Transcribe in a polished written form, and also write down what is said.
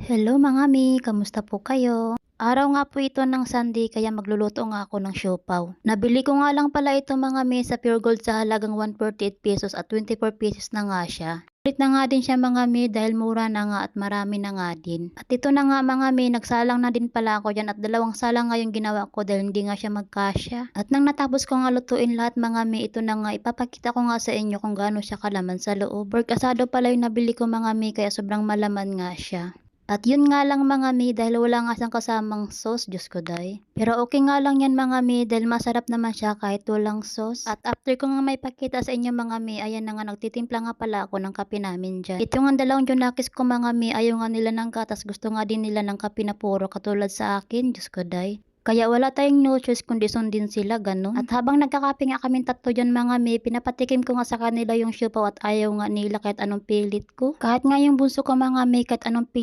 Hello mga mi, kamusta po kayo? Araw nga po ito ng Sunday kaya magluluto nga ako ng siopaw. Nabili ko nga lang pala ito mga mi sa Pure Gold sa halagang 148 pesos at 24 pesos na nga siya. Ulit na nga din siya mga mi dahil mura na nga at marami na nga din. At ito na nga mga mi, nagsalang na din pala ako dyan at dalawang salang nga yung ginawa ko dahil hindi nga siya magkasya. At nang natapos ko nga lutuin lahat mga mi, ito na nga ipapakita ko nga sa inyo kung gaano siya kalaman sa loob. Pork asado pala yung nabili ko mga mi kaya sobrang malaman nga siya. At yun nga lang mga mi dahil wala nga siyang kasamang sauce, Diyos ko day. Pero okay nga lang yan mga mi dahil masarap naman siya kahit walang sauce. At after ko nga may pakita sa inyo mga mi, ayan na nga nagtitimpla nga pala ako ng kape namin dyan. Ito nga dalawang junakis ko mga mi, ayaw nga nila ng gatas, gusto nga din nila ng kape na puro katulad sa akin, Diyos ko day. Kaya wala tayong no choice kundi sundin sila, ganun. At habang nagkakape nga kaming tatlo dyan mga mi, pinapatikim ko nga sa kanila yung siopaw at ayaw nga nila kahit anong pilit ko. Kahit nga yung bunso ko mga mi, kahit anong pilit